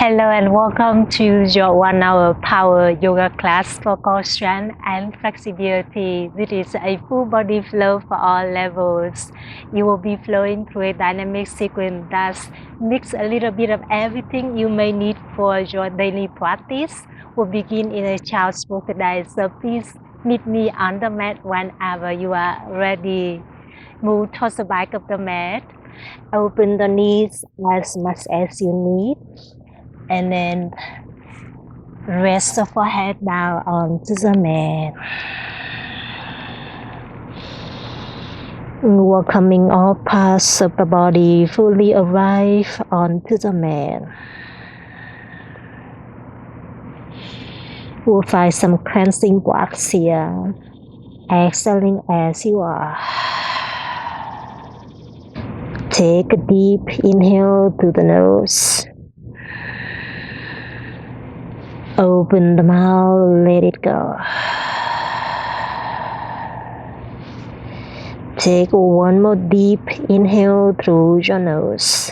Hello and welcome to your 1 hour power yoga class for core strength and flexibility. This is a full body flow for all levels. You will be flowing through a dynamic sequence that mix a little bit of everything you may need for your daily practice. We'll begin in a child's pose today, so please meet me on the mat whenever you are ready. Move towards the back of the mat. Open the knees as much as you need. And then rest the forehead down onto the mat. Welcoming all parts of the body fully arrive onto the mat. We'll find some cleansing breaths here. Exhaling as you are. Take a deep inhale through the nose. Open the mouth, let it go. Take one more deep inhale through your nose.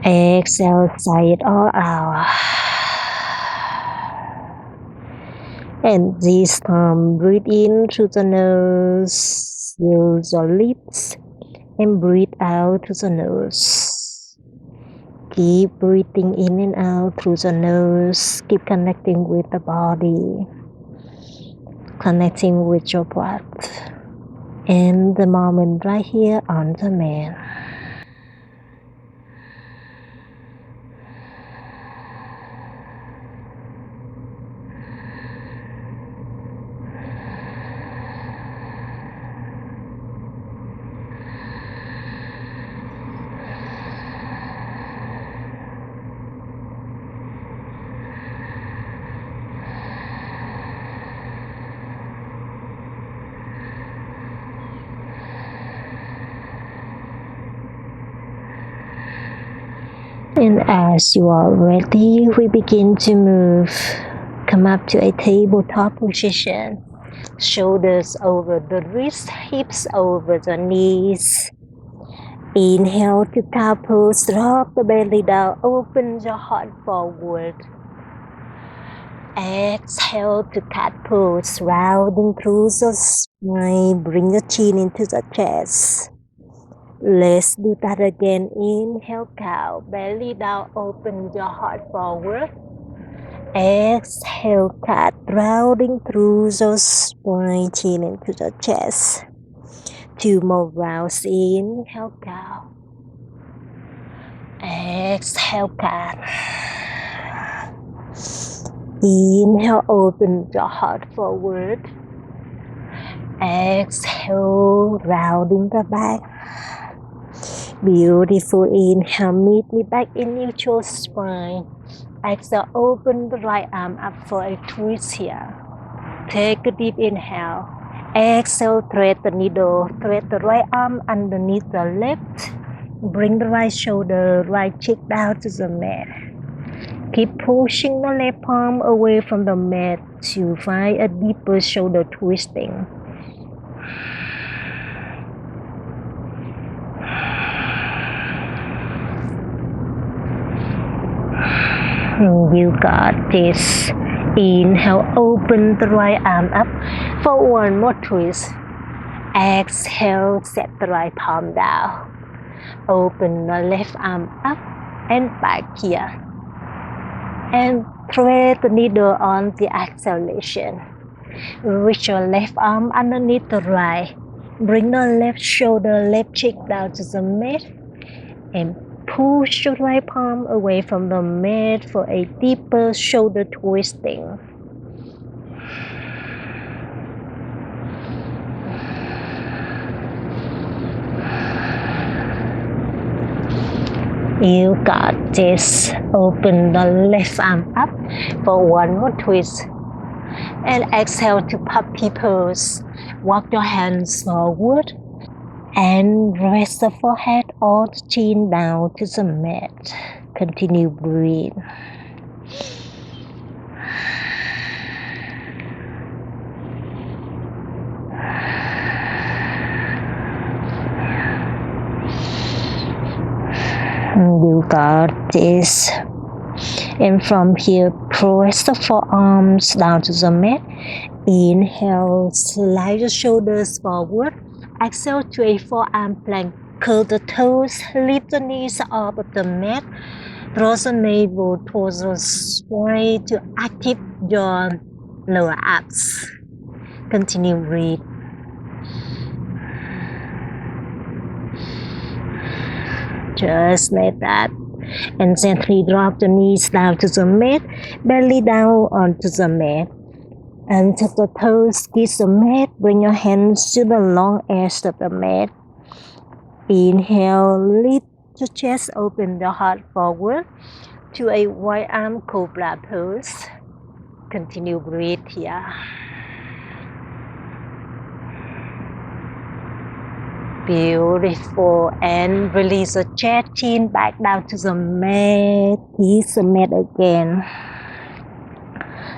Exhale, sigh it all out. And this time, breathe in through the nose, use your lips, and breathe out through the nose. Keep breathing in and out through the nose. Keep connecting with the body, connecting with your breath, and the moment right here on the mat. And as you are ready, we begin to move. Come up to a tabletop position. Shoulders over the wrists, hips over the knees. Inhale to cow pose, drop the belly down, open your heart forward. Exhale to cat pose, rounding through the spine, bring the chin into the chest. Let's do that again. Inhale, cow, belly down, open your heart forward. Exhale, cat, rounding through the spine, chin into the chest. 2 more rounds. Inhale, cow. Exhale, cat. Inhale, open your heart forward. Exhale, rounding the back. Beautiful. Inhale, meet me back in neutral spine. Exhale, open the right arm up for a twist here. Take a deep inhale. Exhale, thread the needle. Thread the right arm underneath the left. Bring the right shoulder, right cheek down to the mat. Keep pushing the left palm away from the mat to find a deeper shoulder twisting. You got this. Inhale, open the right arm up for one more twist. Exhale, set the right palm down. Open the left arm up and back here. And thread the needle on the exhalation. Reach your left arm underneath the right. Bring the left shoulder, left cheek down to the mat. And push your right palm away from the mat for a deeper shoulder twisting. You got this. Open the left arm up for one more twist. And exhale to puppy pose. Walk your hands forward. And rest the forehead or the chin down to the mat. Continue breathe. You got this. And from here, press the forearms down to the mat. Inhale, slide the shoulders forward. Exhale to a forearm plank. Curl the toes, lift the knees off of the mat. Draw the navel towards the spine to activate your lower abs. Continue breathe. Just like that. And gently drop the knees down to the mat, belly down onto the mat. And tap the toes, kiss the mat, bring your hands to the long edge of the mat. Inhale, lift the chest, open the heart forward to a wide arm cobra pose. Continue breathe here. Beautiful. And release the chest, chin back down to the mat. Kiss the mat again.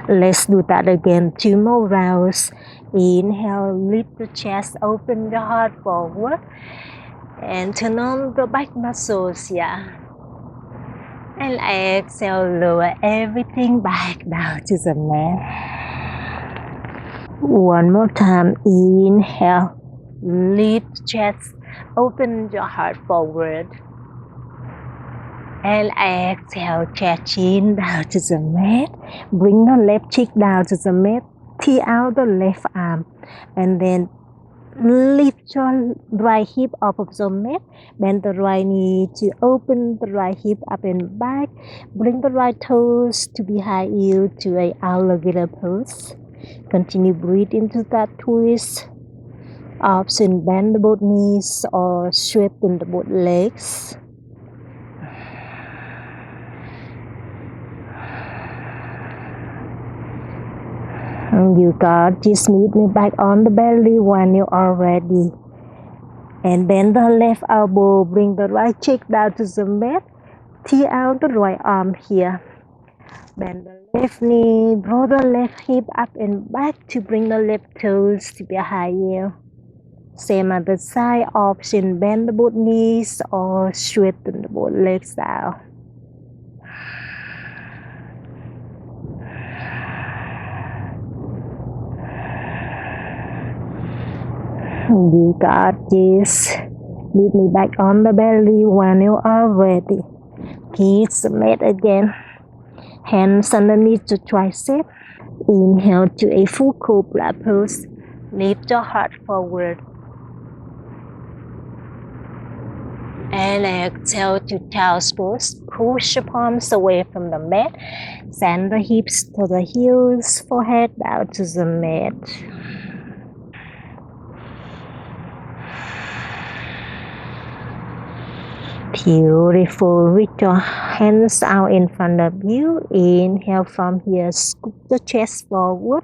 Let's do that again. 2 more rounds. Inhale, lift the chest, open the heart forward. And turn on the back muscles here. And exhale, lower everything back down to the mat. One more time. Inhale, lift the chest, open your heart forward. And exhale, chest chin down to the mat. Bring the left cheek down to the mat. Tee out the left arm. And then lift your right hip off of the mat. Bend the right knee to open the right hip up and back. Bring the right toes to behind you to a alligator pose. Continue breathe into that twist. Option bend both knees or straighten both legs. You got this. Meet me back on the belly when you are ready. And bend the left elbow, bring the right cheek down to the mat. Tee out the right arm here. Bend the left knee, draw the left hip up and back to bring the left toes to behind you. Same other side, option bend both knees or straighten both legs down. You got this. Meet me back on the belly when you are ready. Kiss the mat again. Hands underneath the tricep. Inhale to a full cobra pose. Lift your heart forward. And exhale to child's pose. Push the palms away from the mat. Send the hips to the heels, forehead down to the mat. Beautiful. Reach your hands out in front of you. Inhale from here. Scoop the chest forward.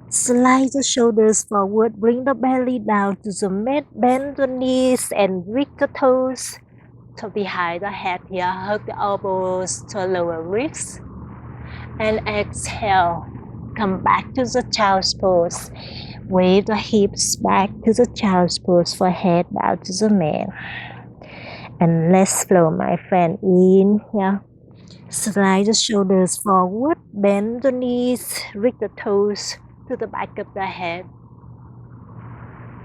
Slide the shoulders forward. Bring the belly down to the mat. Bend the knees and reach the toes to behind the head here. Hug the elbows to lower wrists. And exhale. Come back to the child's pose. Wave the hips back to the child's pose. Forehead down to the mat. And let's flow, my friend. Inhale. Slide the shoulders forward. Bend the knees. Reach the toes to the back of the head.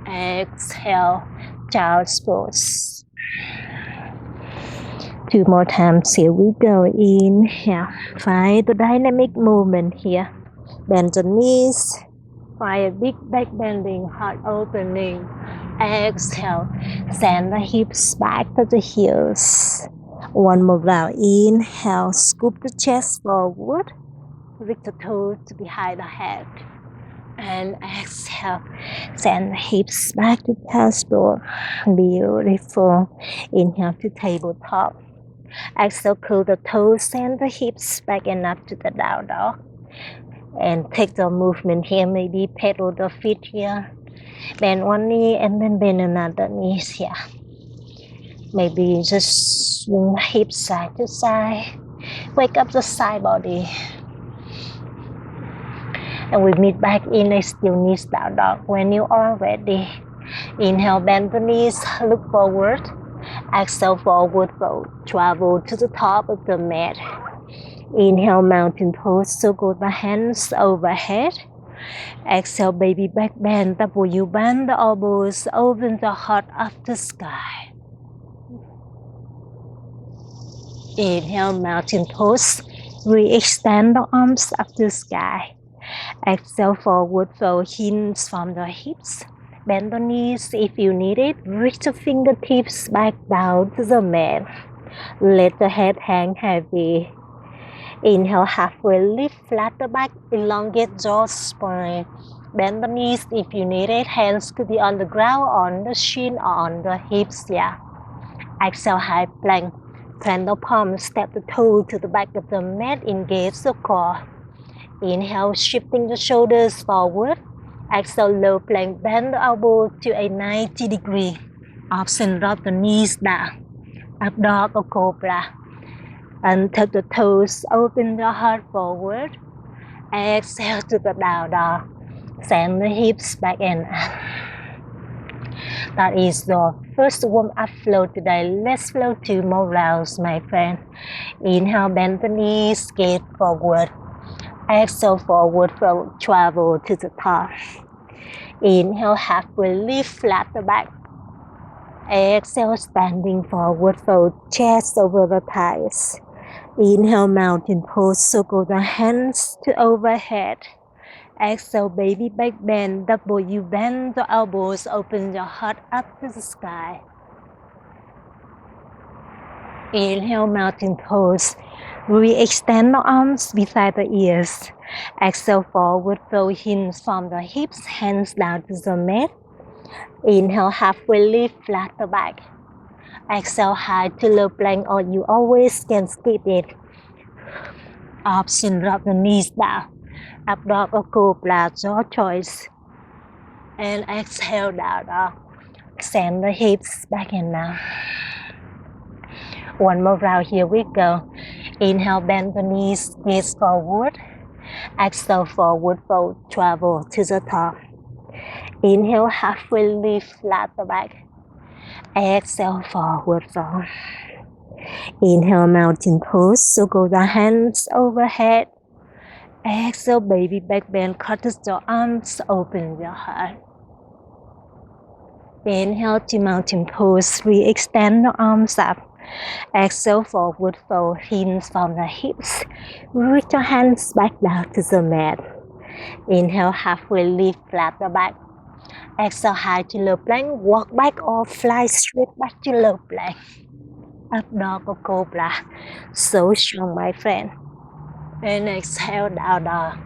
Exhale. Child's pose. 2 more times. Here we go. Inhale. Find the dynamic movement here. Bend the knees. Find a big back bending, heart opening. Exhale. Send the hips back to the heels. One more round. Inhale. Scoop the chest forward. Reach the toes to behind the head. And exhale. Send the hips back to chest. Beautiful. Inhale to tabletop. Exhale. Curl the toes. Send the hips back and up to the down dog. And take the movement here. Maybe pedal the feet here. Bend one knee and then bend another knee here. Maybe just swing hips side to side. Wake up the side body. And we meet back in a still knees down dog when you are ready. Inhale, bend the knees, look forward. Exhale, forward fold. Travel to the top of the mat. Inhale, mountain pose. Circle the hands overhead. Exhale, baby back bend. W bend the elbows. Open the heart up the sky. Inhale, mountain pose. Re-extend the arms up to the sky. Exhale, forward fold. Hinge from the hips. Bend the knees if you need it. Reach the fingertips back down to the mat. Let the head hang heavy. Inhale, halfway lift, flat the back, elongate jaw, spine. Bend the knees if you need it. Hands could be on the ground, on the shin, or on the hips. Yeah. Exhale, high plank. Plant the palm, step the toe to the back of the mat, engage the core. Inhale, shifting the shoulders forward. Exhale, low plank, bend the elbow to a 90 degree. Option drop the knees down. Up dog or cobra. And tuck the toes, open the heart forward. Exhale to the down dog. Send the hips back and up. That is your first warm-up flow today. Let's flow 2 more rounds, my friend. Inhale, bend the knees, gaze forward. Exhale, forward fold, travel to the top. Inhale, halfway lift, flat the back. Exhale, standing forward fold, chest over the thighs. Inhale, mountain pose, circle the hands to overhead. Exhale, baby back bend, W bend the elbows, open your heart up to the sky. Inhale, mountain pose. Re-extend the arms beside the ears. Exhale, forward fold, hinge from the hips, hands down to the mat. Inhale, halfway lift, flat the back. Exhale, high to low plank, or you always can skip it. Option, drop the knees down. Up dog or cobra, your choice. And exhale, down dog. Send the hips back and down. One more round, here we go. Inhale, bend the knees, gaze forward. Exhale, forward fold, travel to the top. Inhale, halfway lift, flat the back. Exhale, forward fold. Inhale, mountain pose, circle the hands overhead. Exhale, baby back bend, cross your arms, open your heart. Inhale to mountain pose, re-extend the arms up. Exhale, forward fold, hinge from the hips. Reach your hands back down to the mat. Inhale, halfway lift, flat the back. Exhale, high to low plank, walk back or fly straight back to low plank. Up dog or cobra. So strong, my friend. And exhale, down dog.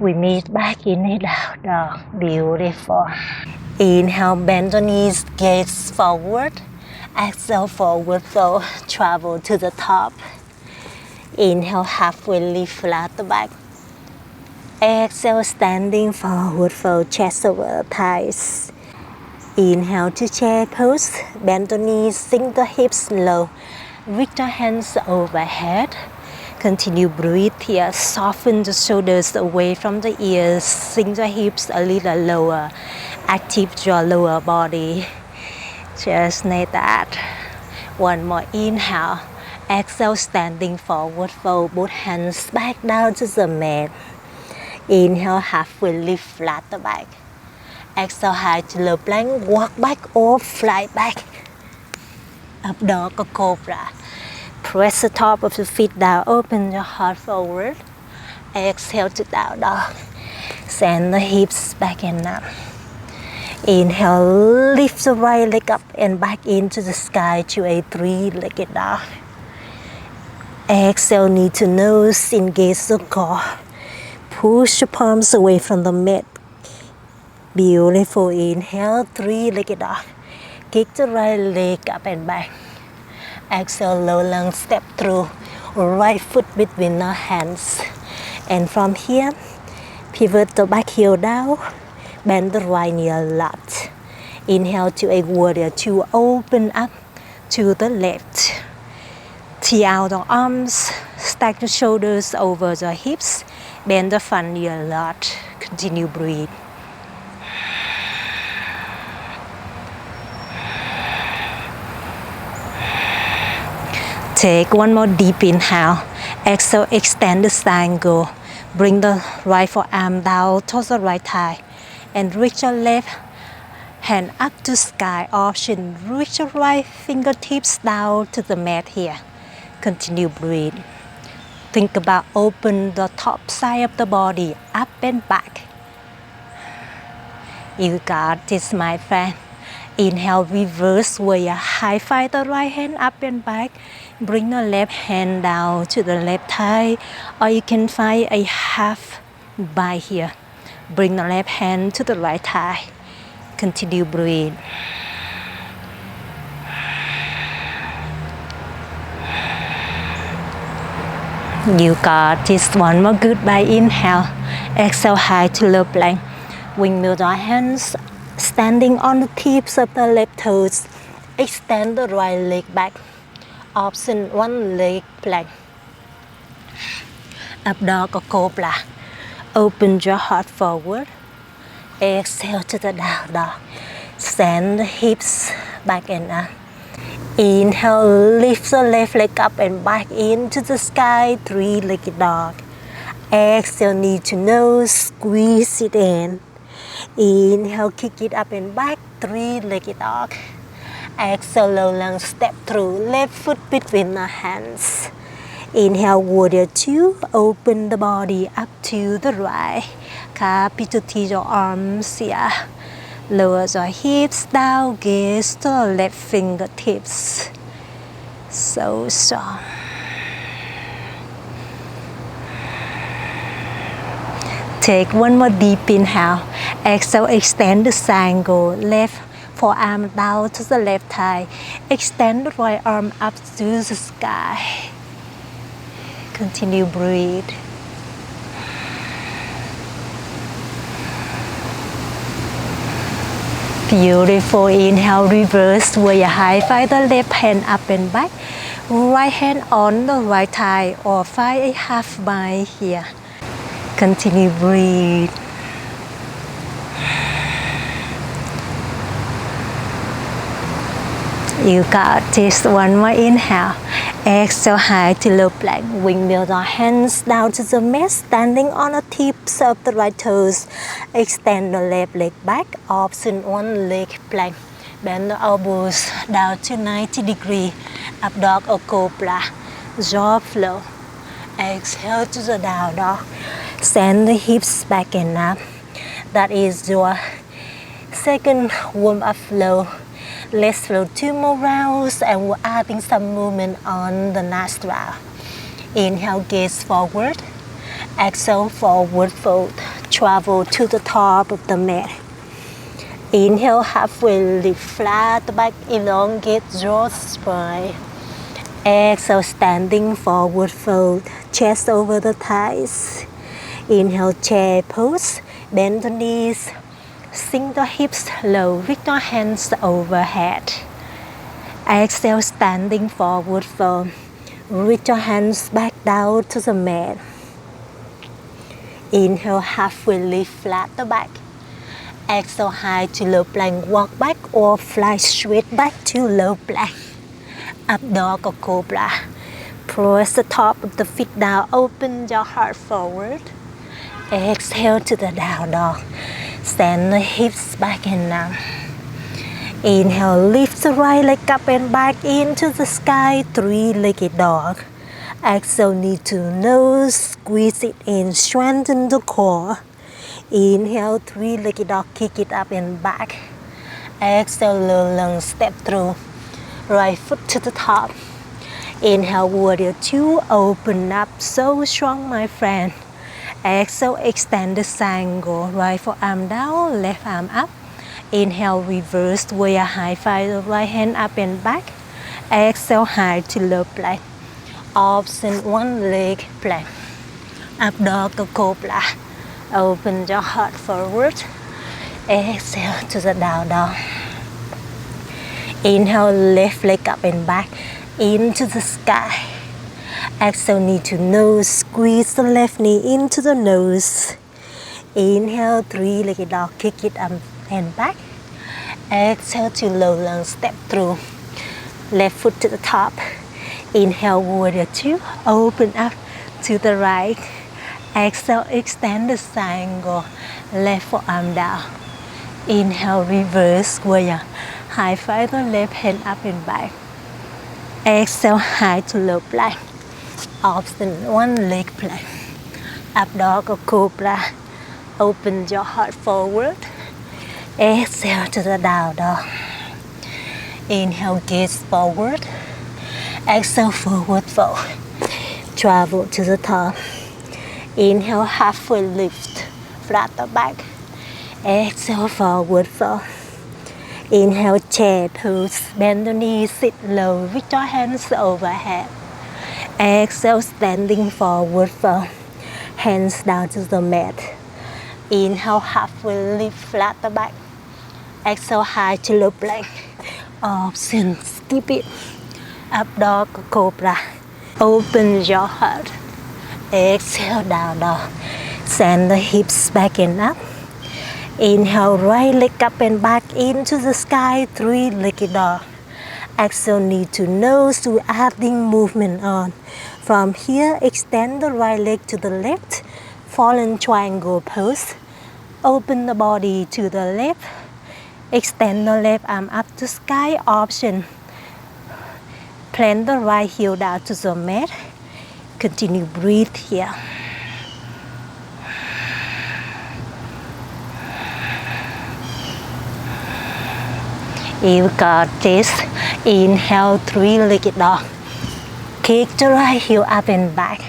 We meet back in a down dog. Beautiful. Inhale, bend the knees, gaze forward. Exhale, forward fold, travel to the top. Inhale, halfway lift, flat the back. Exhale, standing forward fold, chest over the thighs. Inhale to chair pose, bend the knees, sink the hips low. Reach the hands overhead. Continue breathe here, soften the shoulders away from the ears, sink the hips a little lower. Active your lower body. Just like that. One more inhale. Exhale, standing forward fold, both hands back down to the mat. Inhale, halfway lift, flat the back. Exhale, high to low plank, walk back or fly back. Up dog or cobra. Press the top of the feet down, open your heart forward. Exhale to down dog. Send the hips back and up. Inhale, lift the right leg up and back into the sky to a 3-legged dog. Exhale, knee to nose, engage the core. Push your palms away from the mat. Beautiful. Inhale, 3-legged dog. Kick the right leg up and back. Exhale, low lunge, step through. Right foot between our hands. And from here, pivot the back heel down. Bend the right knee a lot. Inhale to a warrior 2, open up to the left. Tee out the arms, stack the shoulders over the hips, bend the front knee a lot. Continue breathe. Take one more deep inhale. Exhale, extend the triangle. Bring the right forearm down towards the right thigh. And reach your left hand up to sky. Option, reach your right fingertips down to the mat here. Continue breathe. Think about open the top side of the body, up and back. You got this, my friend. Inhale, reverse warrior. High five the right hand up and back. Bring the left hand down to the left thigh, or you can find a half by here. Bring the left hand to the right thigh. Continue breathe. You got this. One more goodbye inhale. Exhale, high to low plank. Windmill our hands, standing on the tips of the left toes. Extend the right leg back. Option, one leg plank. Up dog or cobra. Open your heart forward. Exhale to the down dog. Send the hips back and up. Inhale, lift the left leg up and back into the sky, three-legged dog. Exhale, knee to nose, squeeze it in. Inhale, kick it up and back, three-legged dog. Exhale, low lunge, step through, left foot between the hands. Inhale, warrior two, open the body up to the right. Kapituti your arms here. Lower your hips down, gaze to the left fingertips. So strong. Take one more deep inhale. Exhale, extend the triangle. Left forearm down to the left thigh. Extend the right arm up to the sky. Continue breathe. Beautiful. Inhale, reverse warrior. High five the left hand up and back. Right hand on the right thigh, or find a half by here. Continue breathe. You got this. One more inhale. Exhale, high to low plank. Windmill our hands down to the mat, standing on the tips of the right toes. Extend the left leg back. Option, one leg plank. Bend the elbows down to 90 degrees. Up dog or cobra. Jaw flow. Exhale to the down dog. Send the hips back and up. That is your second warm-up flow. Let's flow 2 more rounds, and we're adding some movement on the next round. Inhale, gaze forward. Exhale, forward fold. Travel to the top of the mat. Inhale, halfway lift flat back, elongate your spine. Exhale, standing forward fold. Chest over the thighs. Inhale, chair pose. Bend the knees. Sink the hips low, reach your hands overhead. Exhale, standing forward fold. Reach your hands back down to the mat. Inhale, halfway lift flat the back. Exhale, high to low plank, walk back or fly straight back to low plank. Up dog or cobra. Press the top of the feet down, open your heart forward. Exhale to the down dog. Send the hips back and down. Inhale, lift the right leg up and back into the sky, three-legged dog. Exhale, knee to nose, squeeze it in, strengthen the core. Inhale, three-legged dog, kick it up and back. Exhale, low lunge, step through. Right foot to the top. Inhale, warrior two, open up, so strong, my friend. Exhale, extend the triangle, right forearm down, left arm up. Inhale, reverse warrior, high five the right hand up and back. Exhale, high to low plank. Option, one leg plank. Up dog or cobra. Open your heart forward. Exhale to the down dog. Inhale, left leg up and back into the sky. Exhale, knee to nose, squeeze the left knee into the nose. Inhale, three-legged dog, kick it up and back. Exhale to low lunge, step through. Left foot to the top. Inhale, warrior two, open up to the right. Exhale, extend the triangle, left forearm down. Inhale, reverse warrior. High five the left hand up and back. Exhale, high to low plank. Option one leg plank. Up dog or cobra. Open your heart forward. Exhale to the down dog. Inhale, gaze forward. Exhale, forward fold. Travel to the top. Inhale, halfway lift. Flat the back. Exhale, forward fold. Inhale, chair pose. Bend the knees, sit low. Reach your hands overhead. Exhale, standing forward fold. Hands down to the mat. Inhale, halfway lift, flat the back. Exhale, high to low plank. Option, skip it. Up dog, cobra. Open your heart. Exhale, down dog. Send the hips back and up. Inhale, right leg up and back into the sky, three-legged dog. Exhale, knee to nose to adding movement on. From here, extend the right leg to the left, fallen triangle pose. Open the body to the left. Extend the left arm up to sky, option. Plant the right heel down to the mat. Continue breathe here. You got this. Inhale, three-legged dog. Kick the right heel up and back.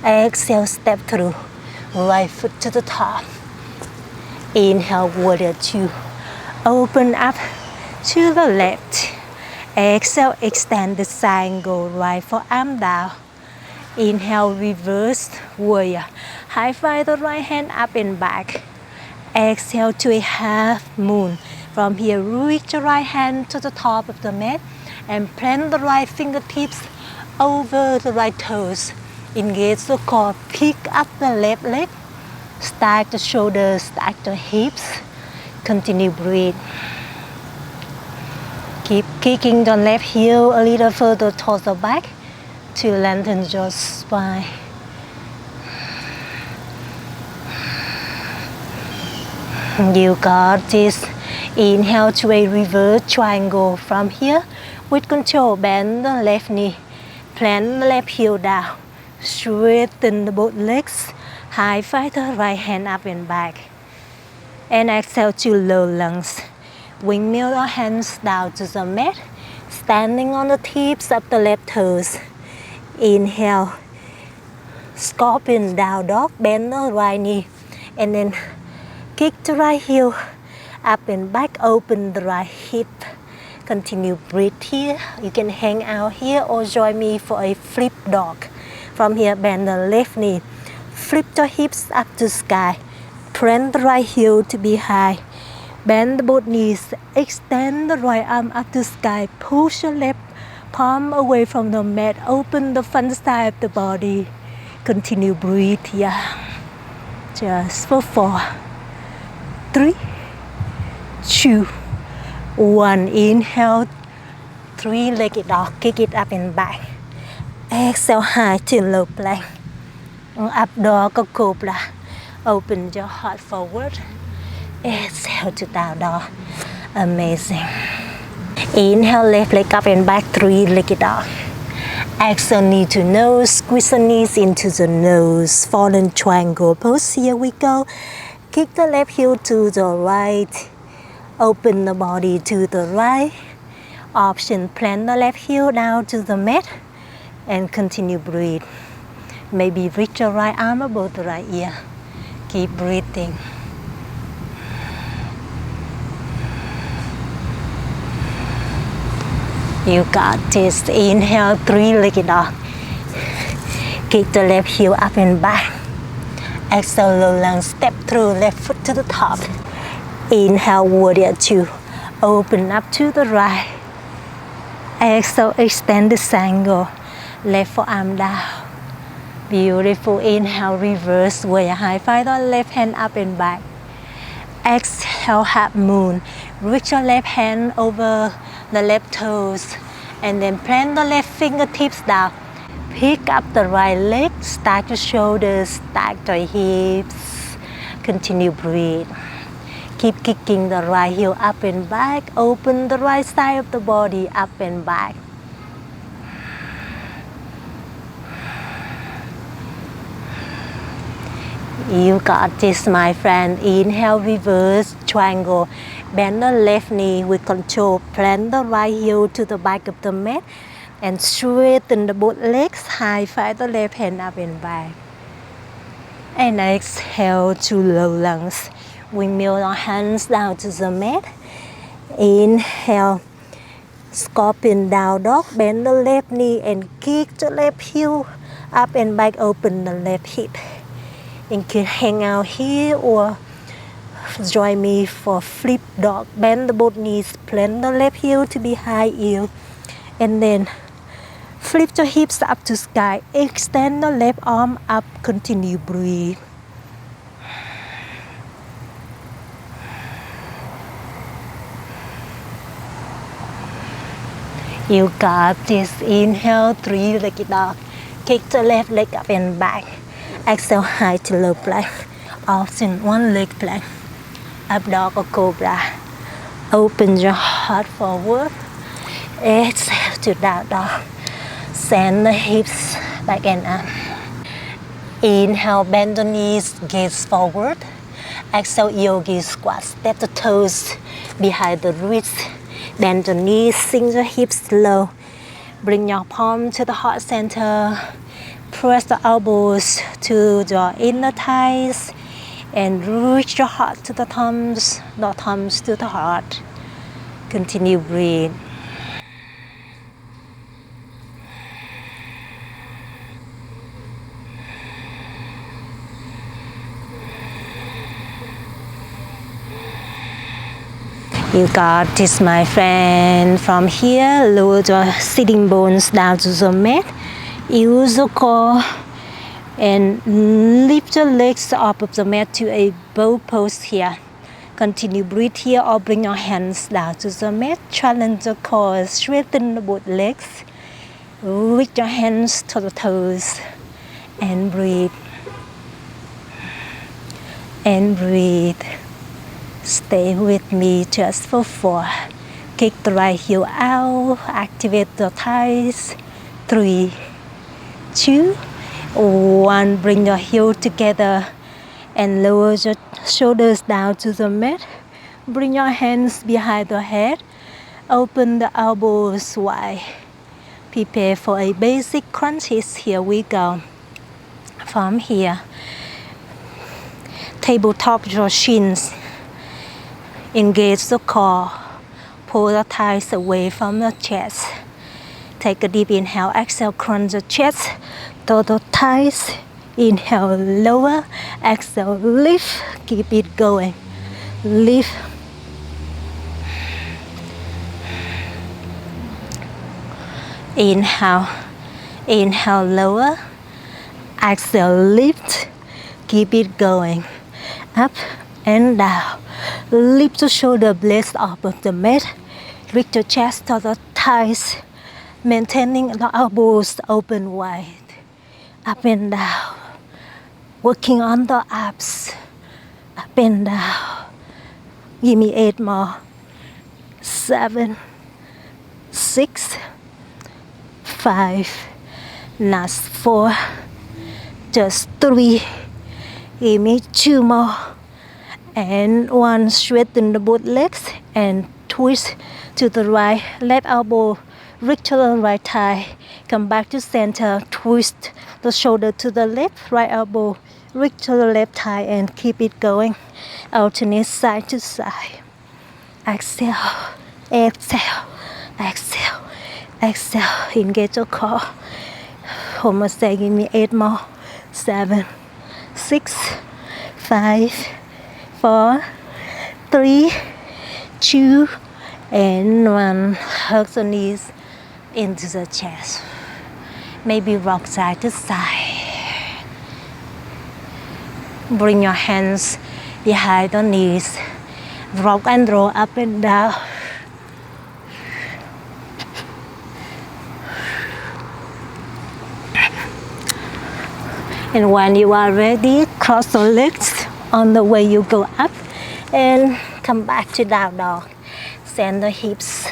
Exhale, step through. Right foot to the top. Inhale, warrior two. Open up to the left. Exhale, extend the triangle, right forearm down. Inhale, reverse warrior. High five the right hand up and back. Exhale to a half moon. From here, reach the right hand to the top of the mat and plant the right fingertips over the right toes. Engage the core, pick up the left leg. Stack the shoulders, stack the hips. Continue breathe. Keep kicking the left heel a little further towards the back to lengthen your spine. You got this. Inhale to a reverse triangle. From here, with control, bend the left knee. Plant the left heel down. Straighten the both legs. High five the right hand up and back. And exhale to low lunge. Windmill your hands down to the mat. Standing on the tips of the left toes. Inhale. Scorpion down dog. Bend the right knee. And then kick the right heel up and back. Open the right hip. Continue breathe here. You can hang out here or join me for a flip dog. From here, bend the left knee. Flip the hips up to sky. Plant the right heel to be high. Bend both knees. Extend the right arm up to sky. Push your left palm away from the mat. Open the front side of the body. Continue breathe here. Just for 4, 3, 2, 1. Inhale, three-legged dog. Kick it up and back. Exhale, high to low plank. Up dog or cobra. Open your heart forward. Exhale to down dog. Amazing. Inhale, left leg up and back, three-legged dog. Exhale, knee to nose. Squeeze the knees into the nose. Fallen triangle pose. Here we go. Kick the left heel to the right. Open the body to the right. Option, plant the left heel down to the mat. And continue breathe. Maybe reach your right arm above the right ear. Keep breathing. You got this. Inhale, three-legged dog. Kick the left heel up and back. Exhale, low lunge, step through, left foot to the top. Inhale, warrior two. Open up to the right. Exhale, extend the triangle. Left forearm down. Beautiful. Inhale, reverse warrior. High five the left hand up and back. Exhale, half moon. Reach your left hand over the left toes. And then plant the left fingertips down. Pick up the right leg, stack the shoulders, stack the hips. Continue breathe. Keep kicking the right heel up and back. Open the right side of the body up and back. You got this, my friend. Inhale, reverse triangle. Bend the left knee with control. Plant the right heel to the back of the mat and straighten the both legs. High five the left hand up and back. And exhale to low lunge. Windmill your hands down to the mat. Inhale, scorpion down dog. Bend the left knee and kick the left heel up and back. Open the left hip. You can hang out here or join me for flip dog. Bend the both knees, plant the left heel to be high heel, and then flip the hips up to sky. Extend the left arm up. Continue breathe. You got this. Inhale, three-legged dog. Kick the left leg up and back. Exhale, high to low plank. Option one leg plank. Up dog or cobra. Open your heart forward. Exhale to down dog. Send the hips back and up. Inhale, bend the knees, gaze forward. Exhale, yogi squat. Step the toes behind the wrist. Bend the knees, sink the hips low. Bring your palm to the heart center. Press the elbows to your inner thighs and reach your heart to the thumbs to the heart. Continue breathe. You got this, my friend. From here, lower your sitting bones down to the mat. Use the core and lift your legs up of the mat to a bow pose here. Continue breathe here or bring your hands down to the mat. Challenge the core, straighten both legs. Reach your hands to the toes and breathe. And breathe. Stay with me just for 4. Kick the right heel out. Activate the thighs. 3, 2, 1. Bring your heel together and lower your shoulders down to the mat. Bring your hands behind the head. Open the elbows wide. Prepare for a basic crunches. Here we go. From here, tabletop your shins. Engage the core. Pull the thighs away from the chest. Take a deep inhale. Exhale, crunch the chest. Total thighs. Inhale, lower. Exhale, lift. Keep it going. Lift. Inhale. Inhale, lower. Exhale, lift. Keep it going. Up and down. Lift the shoulder blades off of the mat. Reach the chest to the thighs. Maintaining the elbows open wide. Up and down. Working on the abs. Up and down. Give me 8 more. 7, 6, 5. Last 4. Just 3. Give me 2 more. And 1. Straighten the both legs and twist to the right. Left elbow reach to the right thigh. Come back to center. Twist the shoulder to the left. Right elbow reach to the left thigh and keep it going. Alternate side to side. Exhale. Exhale. Exhale. Exhale. Engage your core. Almost there. Give me 8 more. 7, 6, 5, 4, 3, 2, and 1. Hug the knees into the chest. Maybe rock side to side. Bring your hands behind the knees. Rock and roll up and down. And when you are ready, cross the legs on the way you go up and come back to down dog. Send the hips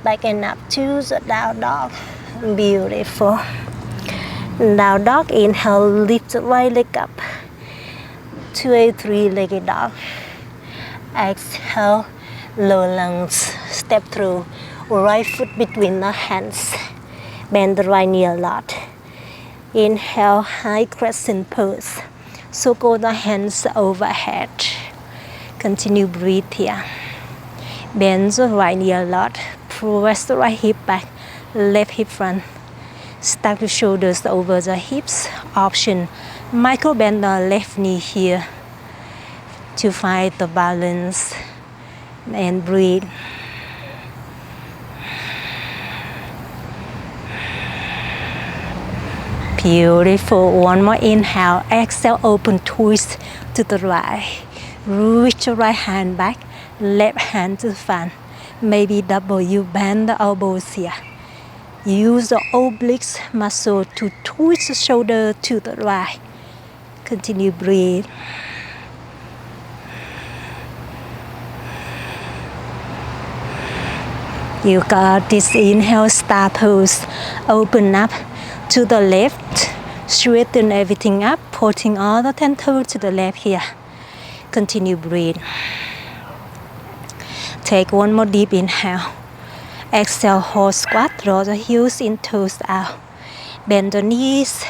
back and up to the down dog. Beautiful. Down dog, inhale, lift the right leg up to a three-legged dog. Exhale, low lunge, step through, right foot between the hands. Bend the right knee a lot. Inhale, high crescent pose. Circle the hands overhead. Continue breathe here. Bend the right knee a lot. Press the right hip back, left hip front. Stack the shoulders over the hips. Option, micro bend the left knee here to find the balance and breathe. Beautiful. One more inhale. Exhale, open twist to the right. Reach the right hand back, left hand to the front. Maybe double, you bend the elbows here. Use the obliques muscle to twist the shoulder to the right. Continue breathe. You got this. Inhale, star pose. Open up to the left. Straighten everything up, putting all the 10 toes to the left here. Continue breathe. Take one more deep inhale. Exhale, hold squat, draw the heels in, toes out. Bend the knees,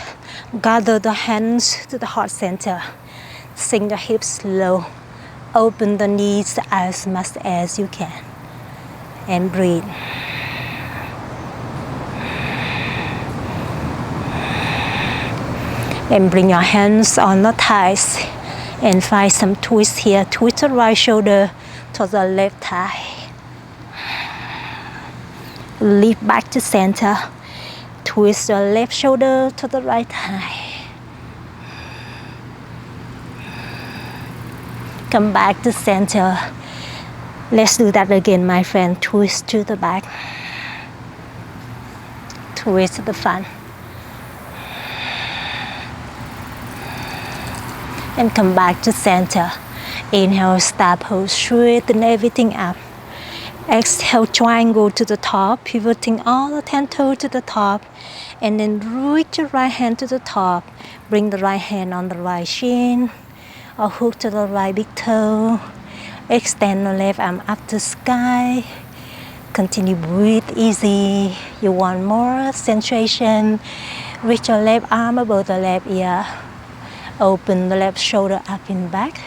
gather the hands to the heart center. Sink the hips low. Open the knees as much as you can. And breathe. And bring your hands on the thighs and find some twist here. Twist the right shoulder to the left thigh. Lift back to center. Twist the left shoulder to the right thigh. Come back to center. Let's do that again, my friend. Twist to the back. Twist to the front. And come back to center. Inhale, star pose, straighten everything up. Exhale, triangle to the top, pivoting all the 10 toes to the top. And then reach your right hand to the top. Bring the right hand on the right shin. Or hook to the right big toe. Extend the left arm up to sky. Continue breathe easy. You want more sensation. Reach your left arm above the left ear. Open the left shoulder up and back.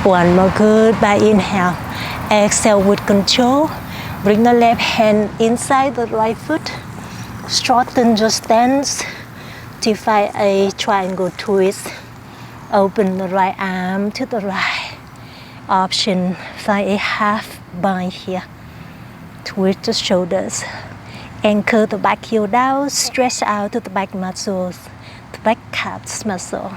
One more good by inhale. Exhale with control. Bring the left hand inside the right foot. Shorten your stance to find a triangle twist. Open the right arm to the right. Option, find a half bind here. Twist the shoulders. Anchor the back heel down. Stretch out to the back muscles, the back calves muscle.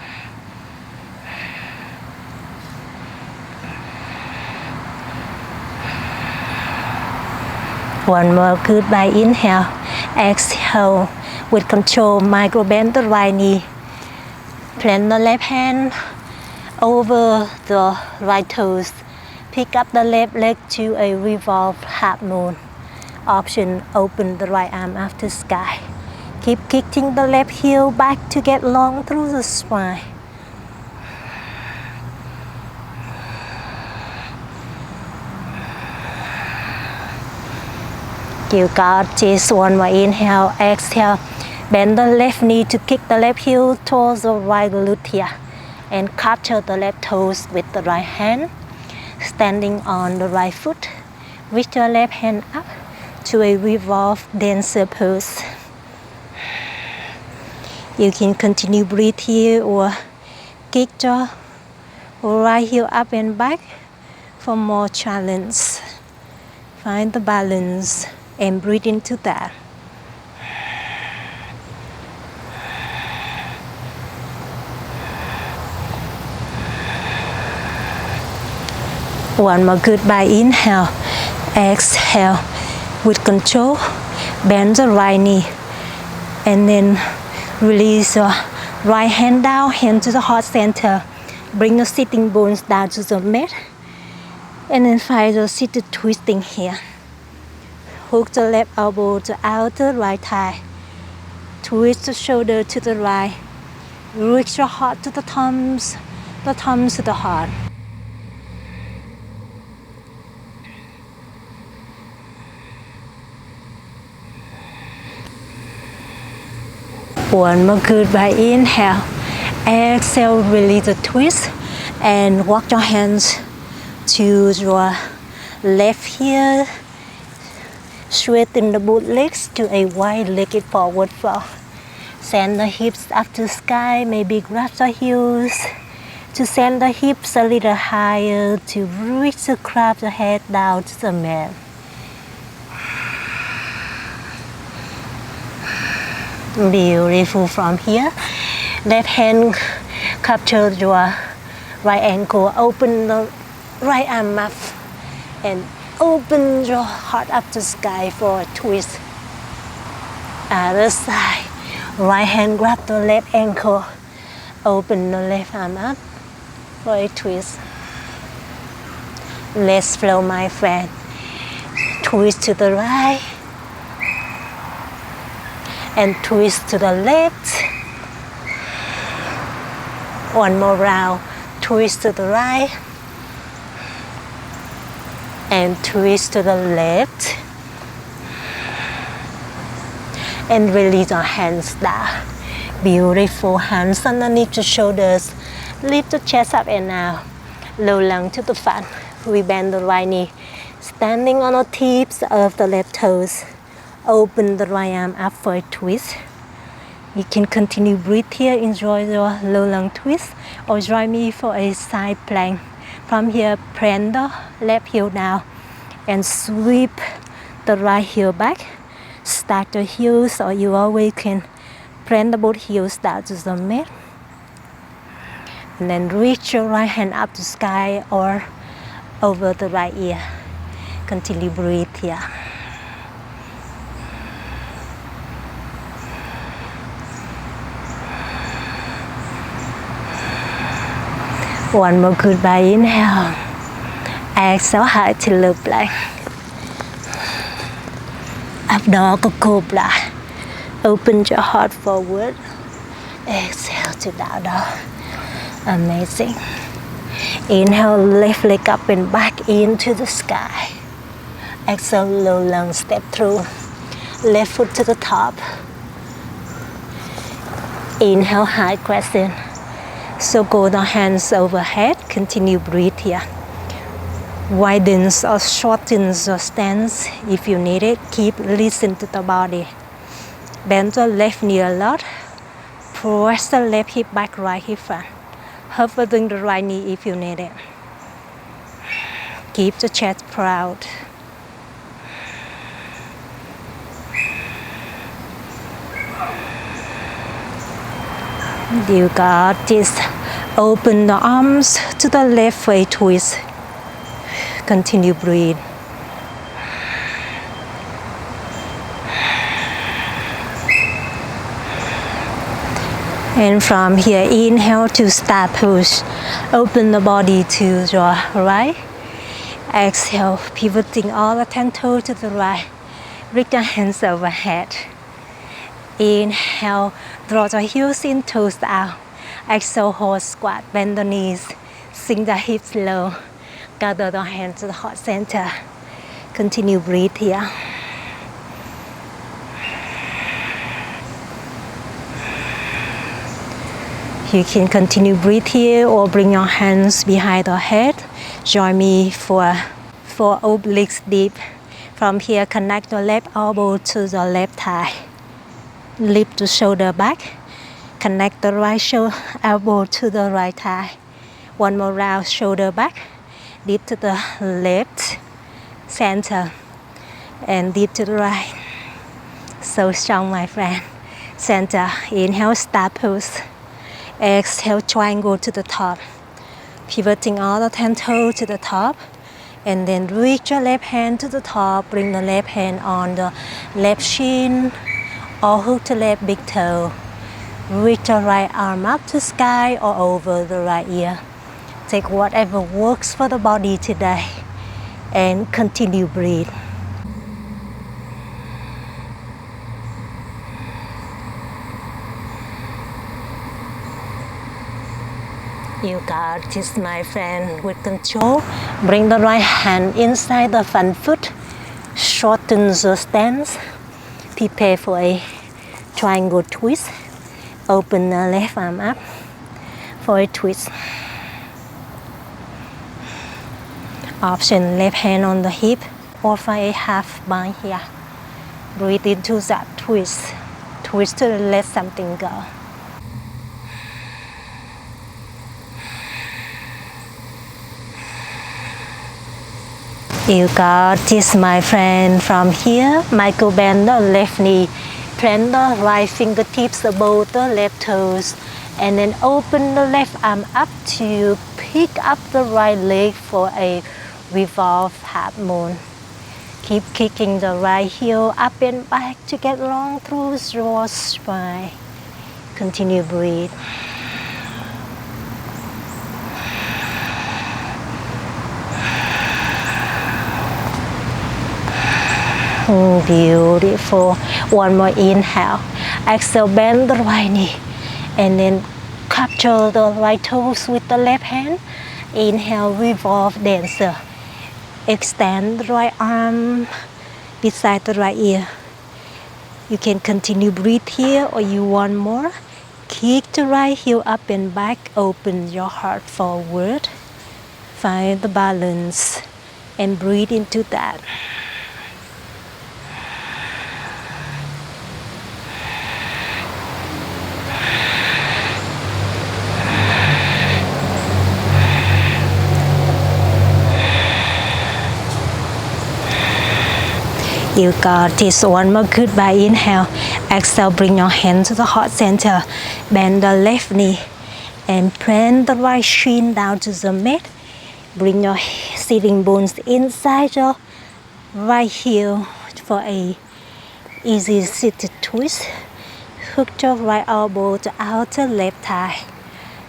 One more good by inhale. Exhale with control. Micro bend the right knee. Plant the left hand over the right toes. Pick up the left leg to a revolve half moon. Option, open the right arm up to sky. Keep kicking the left heel back to get long through the spine. You got this. One more inhale, exhale. Bend the left knee to kick the left heel towards the right glute here. And capture the left toes with the right hand. Standing on the right foot. Reach your left hand up to a revolve dancer pose. You can continue breathe here or kick your right heel up and back for more challenge. Find the balance and breathe into that. One more goodbye inhale. Exhale with control. Bend the right knee. And then release your right hand down, hand to the heart center. Bring your sitting bones down to the mat. And then find your seated twisting here. Hook the left elbow to outer right thigh. Twist the shoulder to the right. Reach your heart to the thumbs to the heart. One more goodbye inhale. Exhale, release the twist and walk your hands to your left heel. Straighten the both legs to a wide-legged forward fold. Send the hips up to sky, maybe grab the heels to send the hips a little higher to reach the crown of the head down to the mat. Beautiful. From here, left hand capture your right ankle, open the right arm up and open your heart up to sky for a twist. Other side, right hand grab the left ankle, open the left arm up for a twist. Let's flow, my friend. Twist to the right and twist to the left. One more round. Twist to the right and twist to the left. And release our hands down. Beautiful. Hands underneath the shoulders. Lift the chest up and down. Low lung to the front. We bend the right knee. Standing on the tips of the left toes. Open the right arm up for a twist. You can continue breathe here. Enjoy your low lung twist. Or join me for a side plank. From here, plant the left heel down and sweep the right heel back. Stack the heels, or you always can plant the both heels down to the mat. And then reach your right hand up to sky or over the right ear. Continue breathe here. One more goodbye inhale. Exhale, high to low plank. Up dog cobra. Open your heart forward. Exhale to down dog. Amazing. Inhale, left leg up and back into the sky. Exhale, low lung, step through. Left foot to the top. Inhale, high crescent. So go the hands overhead. Continue breathe here. Widens or shortens your stance if you need it. Keep listening to the body. Bend the left knee a lot. Press the left hip back, right hip front. Hovering the right knee if you need it. Keep the chest proud. You got this. Open the arms to the left for a twist. Continue breathe. And from here, inhale to star pose. Open the body to your right. Exhale, pivoting all the 10 toes to the right. Reach your hands overhead. Inhale, draw the heels in, toes out. Exhale, horse squat, bend the knees. Sink the hips low. Gather the hands to the heart center. Continue breathe here. You can continue breathe here or bring your hands behind the head. Join me for obliques deep. From here, connect the left elbow to the left thigh. Lift the shoulder back. Connect the right elbow to the right thigh. One more round, shoulder back. Deep to the left, center, and deep to the right. So strong, my friend. Center, inhale, star pose. Exhale, triangle to the top. Pivoting all the 10 toes to the top. And then reach your left hand to the top, bring the left hand on the left shin or hook the left big toe. Reach your right arm up to sky or over the right ear. Take whatever works for the body today and continue breathe. You got this, my friend, with control. Bring the right hand inside the front foot. Shorten the stance. Prepare for a triangle twist. Open the left arm up for a twist. Option left hand on the hip or for a half bind here. Breathe into that twist. Twist to let something go. You got this, my friend. From here, Michael bend the left knee, plant the right fingertips above the left toes, and then open the left arm up to pick up the right leg for a revolve half moon. Keep kicking the right heel up and back to get long through your spine. Continue breathe. Beautiful. One more inhale. Exhale, bend the right knee and then capture the right toes with the left hand. Inhale, revolve dancer. Extend the right arm beside the right ear. You can continue breathe here or you want more. Kick the right heel up and back. Open your heart forward. Find the balance and breathe into that. You got this. One more goodbye inhale. Exhale, bring your hand to the heart center. Bend the left knee and plant the right shin down to the mat. Bring your sitting bones inside your right heel for a easy seated twist. Hook your right elbow to outer left thigh.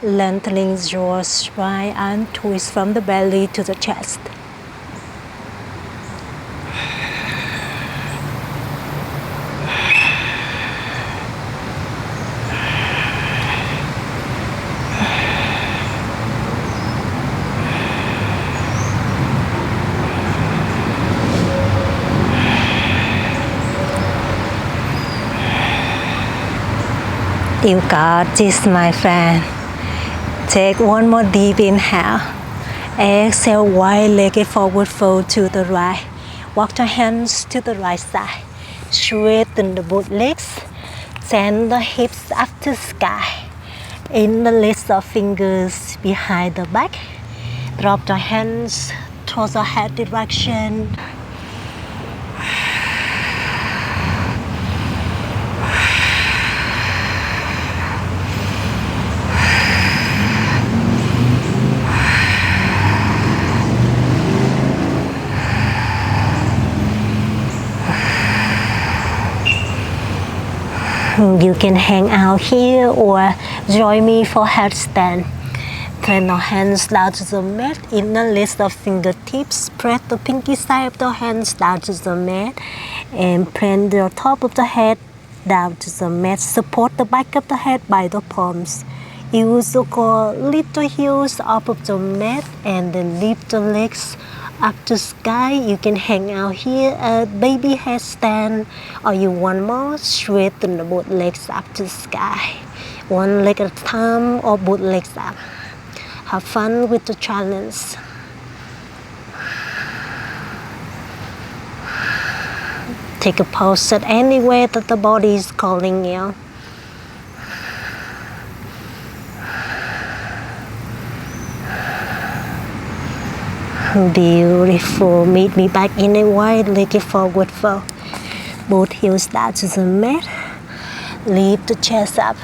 Lengthening your spine and twist from the belly to the chest. You got this, my friend. Take one more deep inhale. Exhale, wide-legged forward fold to the right. Walk your hands to the right side. Straighten the both legs. Send the hips up to sky. Interlace the fingers behind the back. Drop your hands towards the head direction. You can hang out here or join me for headstand. Turn your hands down to the mat. Interlace the fingertips. Press the pinky side of the hands down to the mat. And plant the top of the head down to the mat. Support the back of the head by the palms. You also lift the heels up of the mat and then lift the legs up to sky. You can hang out here at baby headstand, or you want more, straighten the both legs up to sky. One leg at a time or both legs up. Have fun with the challenge. Take a pause at anywhere that the body is calling you. Beautiful. Meet me back in a wide-legged forward fold. Both heels down to the mat. Lift the chest up.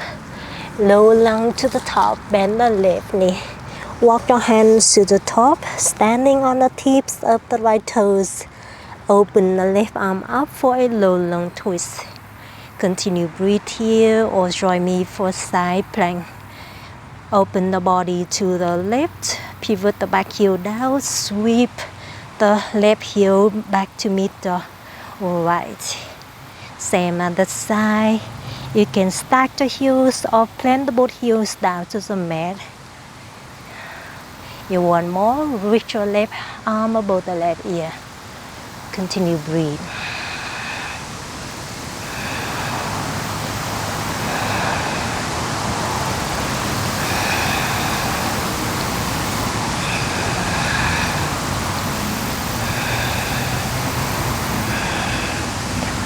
Lower lung to the top. Bend the left knee. Walk your hands to the top, standing on the tips of the right toes. Open the left arm up for a low long twist. Continue breathe here or join me for side plank. Open the body to the left, pivot the back heel down, sweep the left heel back to meet the right. Same other side. You can stack the heels or plant the both heels down to the mat. You want more? Reach your left arm above the left ear. Continue breathe.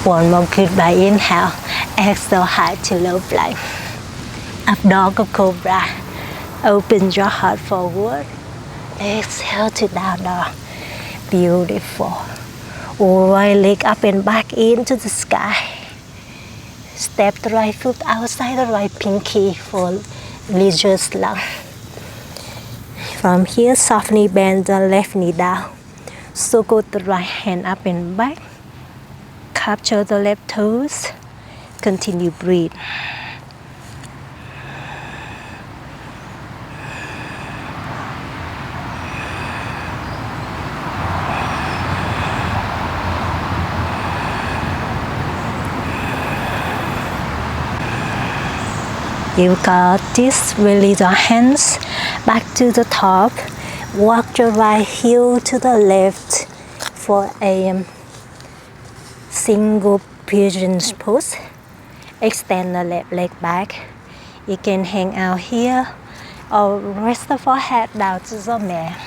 One more goodbye inhale. Exhale high to low plank. Up dog or cobra. Open your heart forward. Exhale to down dog. Beautiful. Right leg up and back into the sky. Step the right foot outside the right pinky for leisure lunge. From here, softly bend the left knee down. Circle the right hand up and back. Capture the left toes. Continue breathe. You got this. Release your hands back to the top. Walk your right heel to the left for a single pigeon pose. Extend the left leg back. You can hang out here or rest the forehead down to the mat.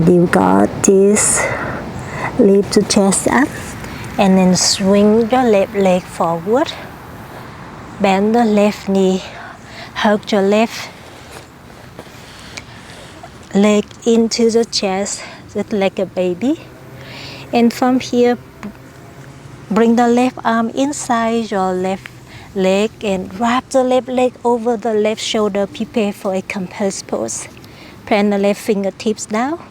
You got this. Lift the chest up and then swing your left leg forward. Bend the left knee. Hug your left leg into the chest just like a baby. And from here, bring the left arm inside your left leg and wrap the left leg over the left shoulder. Prepare for a composed pose. Plant the left fingertips down.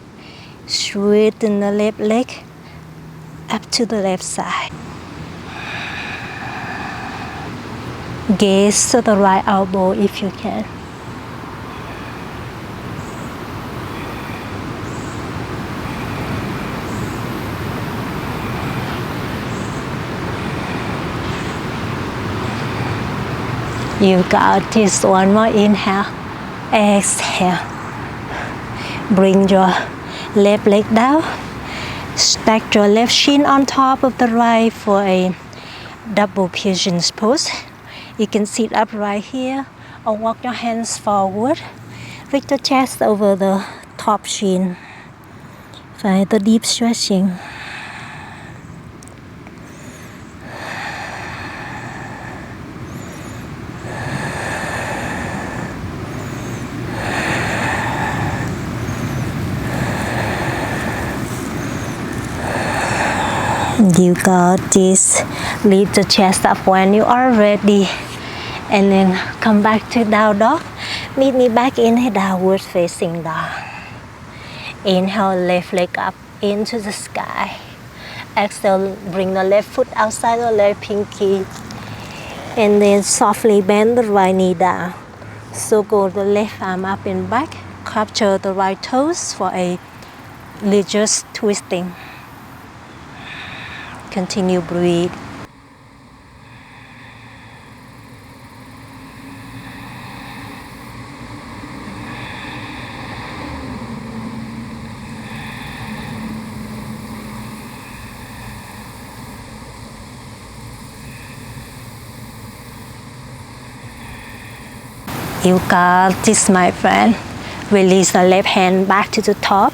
Straighten the left leg up to the left side. Gaze to the right elbow if you can. You got this. One more inhale. Exhale. Bring your left leg down. Stack your left shin on top of the right for a double pigeon pose. You can sit upright here or walk your hands forward. Reach the chest over the top shin. Find the deep stretching. You got this. Lift the chest up when you are ready. And then come back to down dog. Meet me back in a downward facing dog. Inhale, left leg up into the sky. Exhale, bring the left foot outside the left pinky. And then softly bend the right knee down. Circle the left arm up and back. Capture the right toes for a leisure twisting. Continue breathe. You got this, my friend. Release the left hand back to the top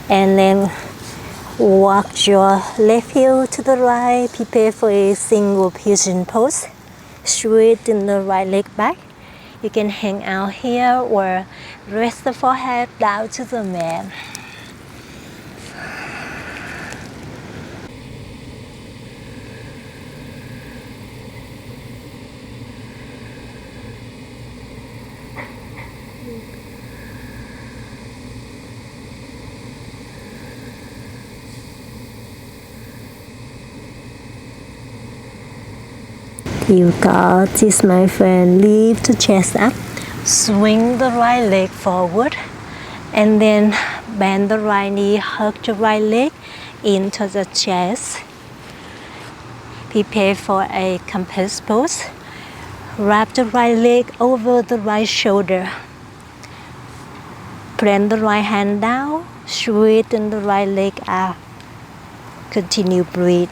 and then Walk your left heel to the right. Prepare for a single pigeon pose. Straighten the right leg back. You can hang out here or rest the forehead down to the mat. You got this, my friend. Lift the chest up. Swing the right leg forward. And then bend the right knee, hug the right leg into the chest. Prepare for a compass pose. Wrap the right leg over the right shoulder. Plant the right hand down. Straighten the right leg up. Continue breathe.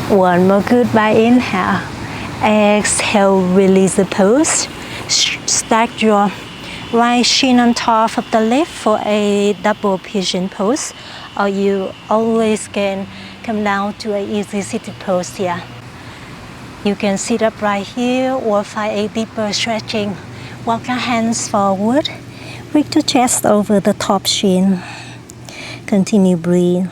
One more goodbye inhale. Exhale, release the pose. Stack your right shin on top of the left for a double pigeon pose. Or you always can come down to an easy seated pose here. You can sit up right here or find a deeper stretching. Walk your hands forward. Reach the chest over the top shin. Continue breathe.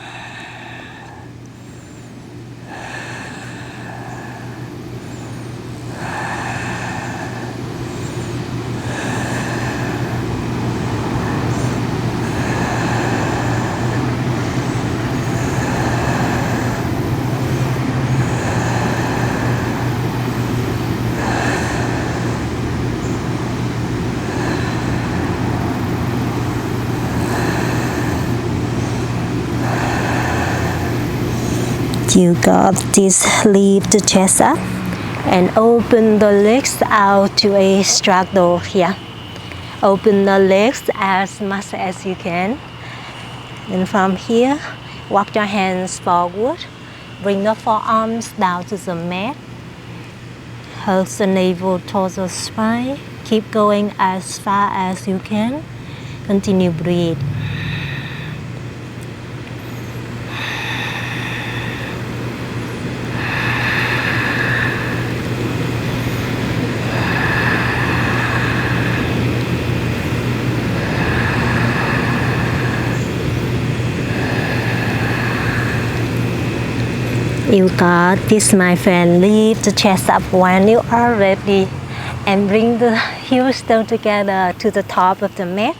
You got this. Lift the chest up and open the legs out to a straddle here. Open the legs as much as you can. And from here, walk your hands forward. Bring the forearms down to the mat. Hug the navel towards the spine. Keep going as far as you can. Continue breathe. You got this, my friend. Lift the chest up when you are ready and bring the heels down together to the top of the mat.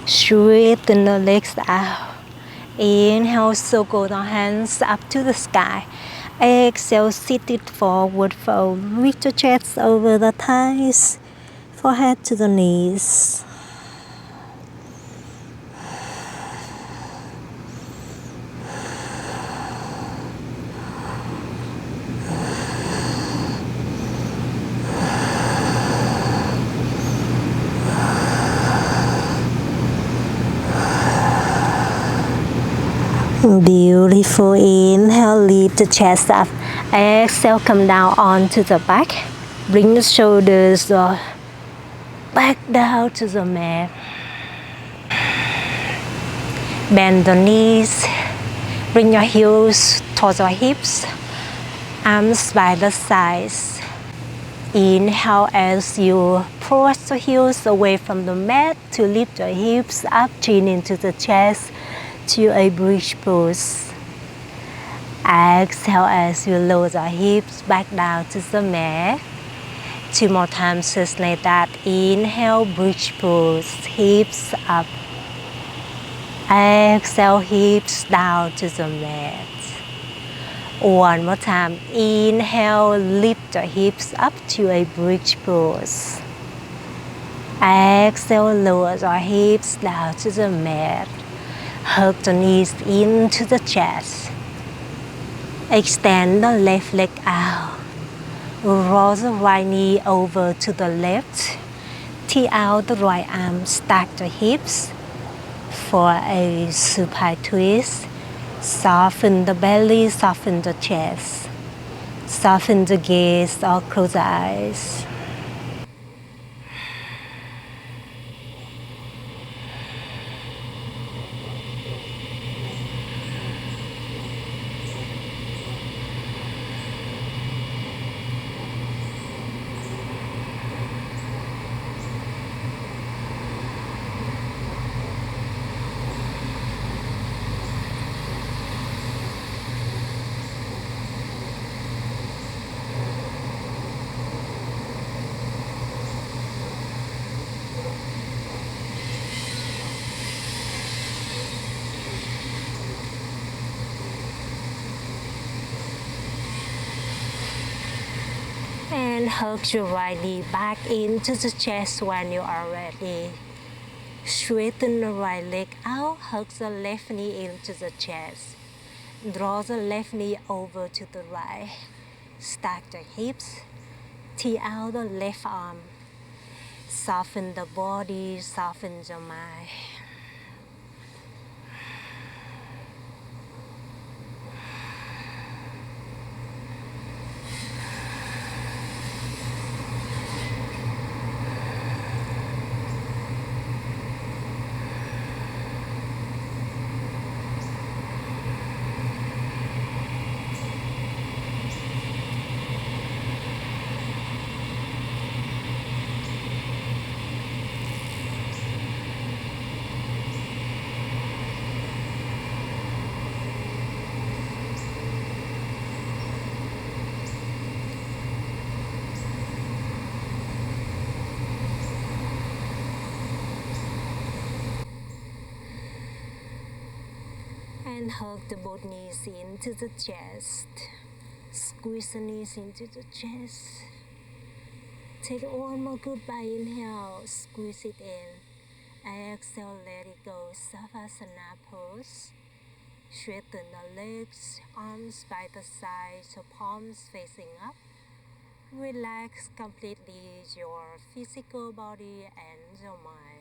Straighten the legs out. Inhale, circle the hands up to the sky. Exhale, sit it forward fold. Reach the chest over the thighs, forehead to the knees. Beautiful. Inhale, lift the chest up. Exhale, come down onto the back. Bring the shoulders back down to the mat. Bend the knees. Bring your heels towards your hips. Arms by the sides. Inhale as you press the heels away from the mat to lift your hips up, chin into the chest to a bridge pose. Exhale as you lower the hips back down to the mat. 2 more times just like that. Inhale, bridge pose, hips up. Exhale, hips down to the mat. One more time. Inhale, lift the hips up to a bridge pose. Exhale, lower the hips down to the mat. Hug the knees into the chest. Extend the left leg out. Roll the right knee over to the left. Tee out the right arm. Stack the hips for a supine twist. Soften the belly, soften the chest. Soften the gaze or close the eyes. And hug your right knee back into the chest when you are ready. Straighten the right leg out, hug the left knee into the chest. Draw the left knee over to the right. Stack the hips. Tee out the left arm. Soften the body, soften the mind. And hug the both knees into the chest. Squeeze the knees into the chest. Take one more goodbye inhale, squeeze it in. Exhale, let it go. Savasana pose. Straighten the legs, arms by the side, so palms facing up. Relax completely your physical body and your mind.